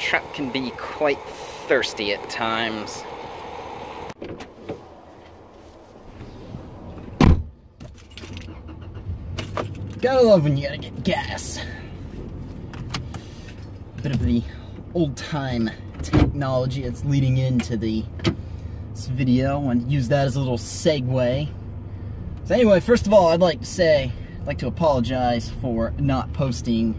truck can be quite thirsty at times. Gotta love when you gotta get gas. Bit of the old-time technology that's leading into this video. I want to use that as a little segue. So anyway, first of all, I'd like to apologize for not posting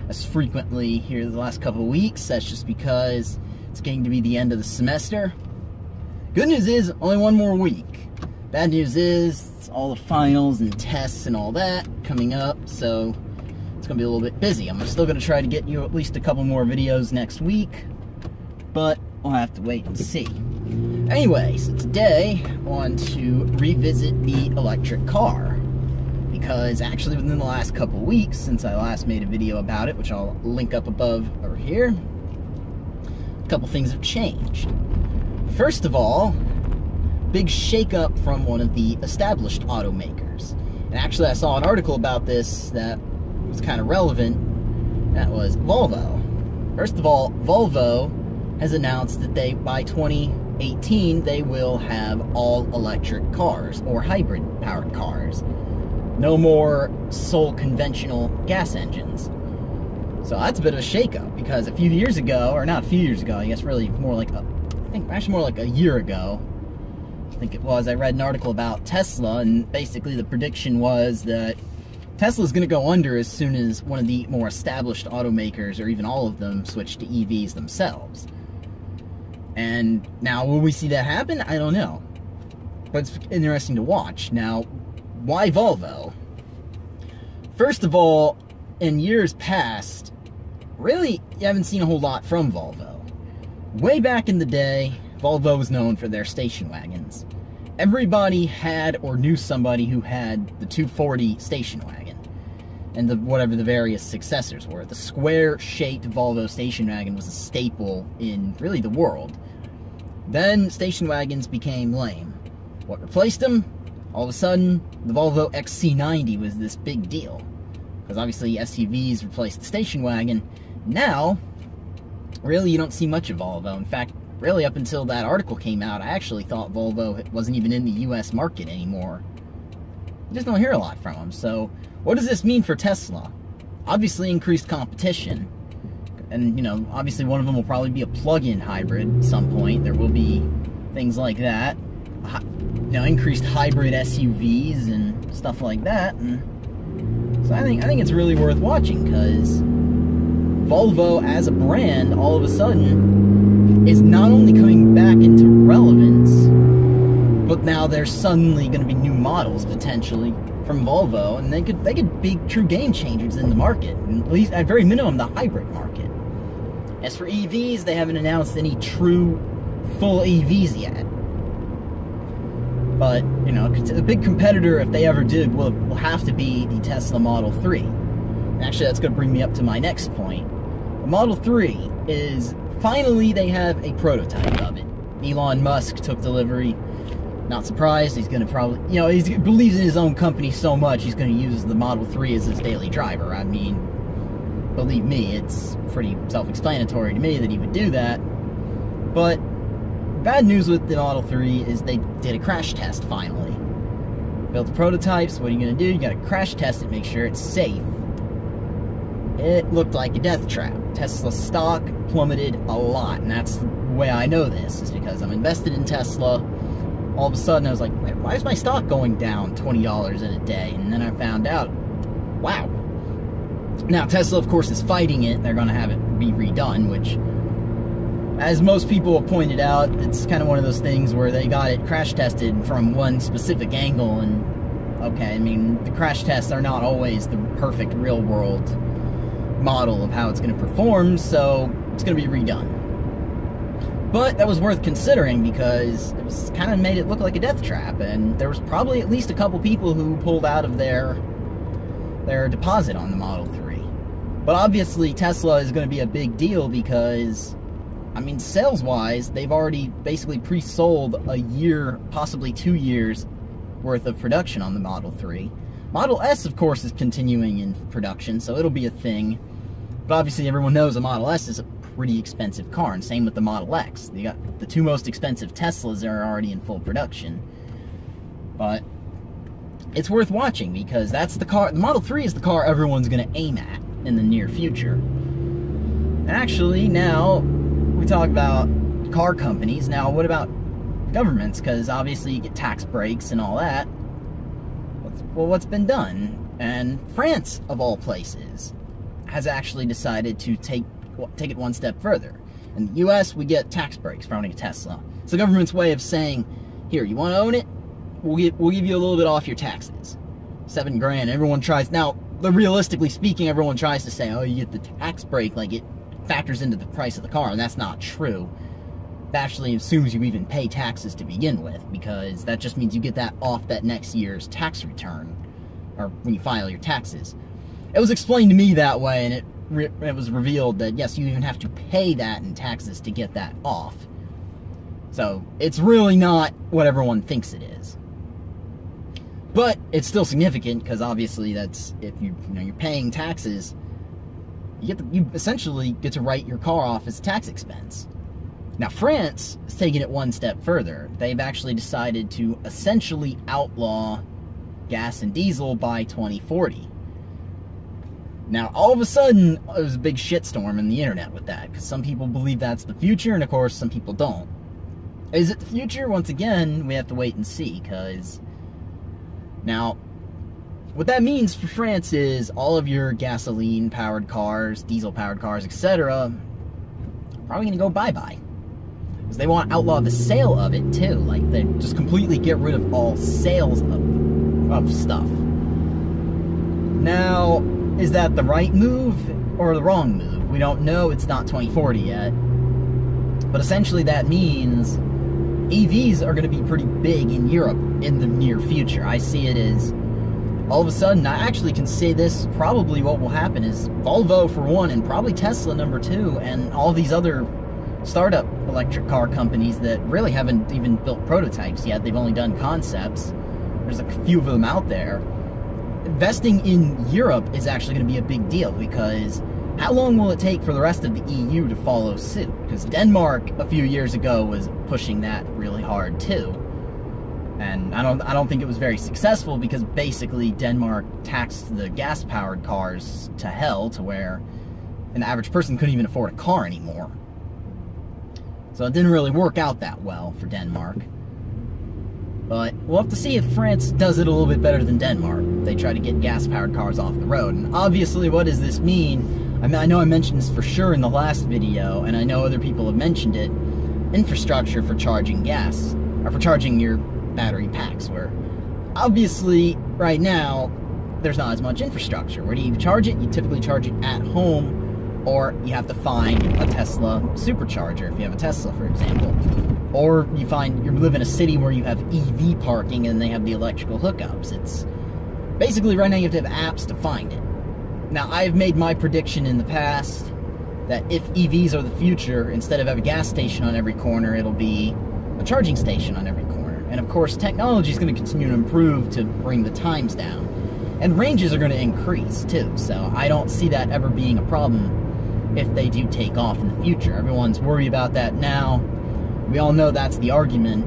as frequently here the last couple of weeks. That's just because it's getting to be the end of the semester. Good news is, only one more week. Bad news is, it's all the finals and tests and all that coming up, so it's going to be a little bit busy. I'm still going to try to get you at least a couple more videos next week, but we'll have to wait and see. Anyway, so today I want to revisit the electric car, because actually within the last couple weeks, since I last made a video about it, which I'll link up above over here, a couple things have changed. First of all, big shakeup from one of the established automakers. And actually I saw an article about this that was kind of relevant. That was Volvo. First of all, Volvo has announced that by 2018 they will have all electric cars or hybrid powered cars. No more sole conventional gas engines. So that's a bit of a shakeup, because a few years ago, or not a few years ago, I guess really more like more like a year ago, I think it was, I read an article about Tesla, and basically the prediction was that Tesla's going to go under as soon as one of the more established automakers, or even all of them, switch to EVs themselves. And now, will we see that happen? I don't know. But it's interesting to watch. Now, why Volvo? First of all, in years past, really, you haven't seen a whole lot from Volvo. Way back in the day, Volvo was known for their station wagons. Everybody had or knew somebody who had the 240 station wagon, and whatever the various successors were. The square-shaped Volvo station wagon was a staple in really the world. Then station wagons became lame. What replaced them? All of a sudden, the Volvo XC90 was this big deal, because obviously SUVs replaced the station wagon. Now, really you don't see much of Volvo. In fact, really up until that article came out, I actually thought Volvo wasn't even in the US market anymore. You just don't hear a lot from them. So what does this mean for Tesla? Obviously increased competition. And, you know, obviously one of them will probably be a plug-in hybrid at some point. There will be things like that. You know, increased hybrid SUVs and stuff like that. And so I think it's really worth watching, because Volvo as a brand all of a sudden is not only coming back into relevance, but now there's suddenly going to be new models potentially from Volvo, and they could be true game changers in the market, at least at very minimum the hybrid market. As for EVs, they haven't announced any true full EVs yet. But, you know, a big competitor, if they ever did, will have to be the Tesla Model 3. And actually, that's going to bring me up to my next point. The Model 3 is, finally, they have a prototype of it. Elon Musk took delivery. Not surprised, he's going to probably, you know, he believes in his own company so much, he's going to use the Model 3 as his daily driver. I mean, believe me, it's pretty self-explanatory to me that he would do that. But bad news with the Model 3 is they did a crash test finally. Built the prototypes, what are you going to do? You got to crash test it, make sure it's safe. It looked like a death trap. Tesla stock plummeted a lot, and that's the way I know this, is because I'm invested in Tesla. All of a sudden I was like, why is my stock going down $20 in a day? And then I found out, wow. Now Tesla, of course, is fighting it. They're going to have it be redone, which, as most people have pointed out, it's kind of one of those things where they got it crash tested from one specific angle, and okay, I mean, the crash tests are not always the perfect real world model of how it's going to perform, so it's going to be redone. But that was worth considering, because it was kind of made it look like a death trap, and there was probably at least a couple people who pulled out of their deposit on the Model 3. But obviously Tesla is going to be a big deal, because, I mean, sales-wise, they've already basically pre-sold a year, possibly 2 years worth of production on the Model 3. Model S, of course, is continuing in production, so it'll be a thing. But obviously everyone knows a Model S is pretty expensive car, and same with the Model X. You got the two most expensive Teslas are already in full production. But it's worth watching because that's the car. The Model 3 is the car everyone's going to aim at in the near future. And actually, now we talk about car companies. Now, what about governments? Because obviously you get tax breaks and all that. Well, what's been done? And France, of all places, has actually decided to take it one step further. In the US, we get tax breaks for owning a Tesla. It's the government's way of saying, here, you want to own it? We'll give you a little bit off your taxes. $7 grand. Everyone tries. Now, realistically speaking, everyone tries to say, oh, you get the tax break, like it factors into the price of the car, and that's not true. That actually assumes you even pay taxes to begin with, because that just means you get that off that next year's tax return, or when you file your taxes. It was explained to me that way, and it was revealed that, yes, you even have to pay that in taxes to get that off. So, it's really not what everyone thinks it is. But it's still significant, because obviously that's, if you're paying taxes, you essentially get to write your car off as a tax expense. Now, France is taking it one step further. They've actually decided to essentially outlaw gas and diesel by 2040. Now, all of a sudden, there's a big shitstorm in the internet with that, because some people believe that's the future, and of course, some people don't. Is it the future? Once again, we have to wait and see, because now, what that means for France is all of your gasoline-powered cars, diesel-powered cars, etc., probably going to go bye-bye. Because they want to outlaw the sale of it, too. Like, they just completely get rid of all sales of stuff. Now, is that the right move or the wrong move? We don't know. It's not 2040 yet. But essentially that means EVs are going to be pretty big in Europe in the near future. I see it as, all of a sudden, I actually can say this, probably what will happen is Volvo for one, and probably Tesla number two, and all these other startup electric car companies that really haven't even built prototypes yet. They've only done concepts. There's a few of them out there. Investing in Europe is actually going to be a big deal, because how long will it take for the rest of the EU to follow suit? Because Denmark a few years ago was pushing that really hard too, and I don't think it was very successful, because basically Denmark taxed the gas-powered cars to hell, to where an average person couldn't even afford a car anymore. So it didn't really work out that well for Denmark. But we'll have to see if France does it a little bit better than Denmark. They try to get gas-powered cars off the road. And obviously, what does this mean? I mean, I know I mentioned this for sure in the last video, and I know other people have mentioned it. Infrastructure for charging gas, or for charging your battery packs, where obviously, right now, there's not as much infrastructure. Where do you charge it? You typically charge it at home, or you have to find a Tesla supercharger, if you have a Tesla, for example. Or you live in a city where you have EV parking and they have the electrical hookups. It's basically, right now you have to have apps to find it. Now, I've made my prediction in the past that if EVs are the future, instead of having a gas station on every corner, it'll be a charging station on every corner. And of course, technology is going to continue to improve to bring the times down. And ranges are going to increase too, so I don't see that ever being a problem if they do take off in the future. Everyone's worried about that now. We all know that's the argument.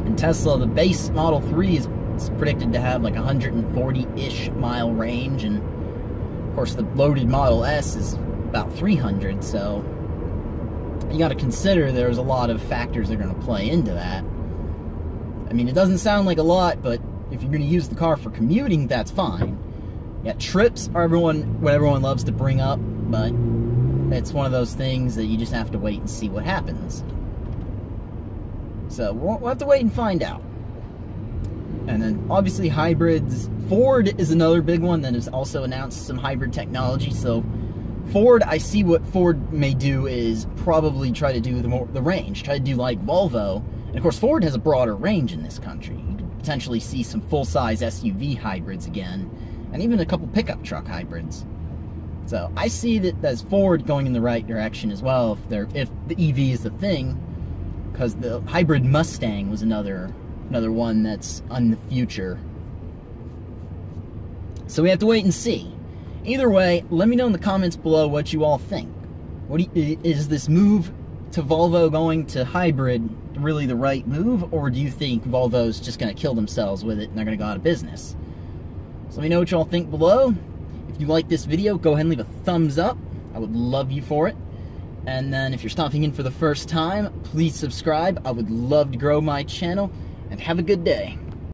And Tesla, the base Model 3 is predicted to have like 140-ish mile range, and of course the loaded Model S is about 300, so you got to consider there's a lot of factors that are going to play into that. I mean, it doesn't sound like a lot, but if you're going to use the car for commuting, that's fine. Yeah, trips are what everyone loves to bring up, but it's one of those things that you just have to wait and see what happens. So we'll have to wait and find out. And then obviously hybrids. Ford is another big one that has also announced some hybrid technology. So Ford, I see what Ford may do is probably try to do the range. Try to do like Volvo. And of course Ford has a broader range in this country. You could potentially see some full-size SUV hybrids again. And even a couple pickup truck hybrids. So I see that as Ford going in the right direction as well, if the EV is the thing. Because the hybrid Mustang was another one that's on the future. So we have to wait and see. Either way, let me know in the comments below what you all think. Is this move to Volvo going to hybrid really the right move, or do you think Volvo's just going to kill themselves with it and they're going to go out of business? So let me know what y'all think below. If you like this video, go ahead and leave a thumbs up. I would love you for it. And then if you're stopping in for the first time, please subscribe. I would love to grow my channel, and have a good day.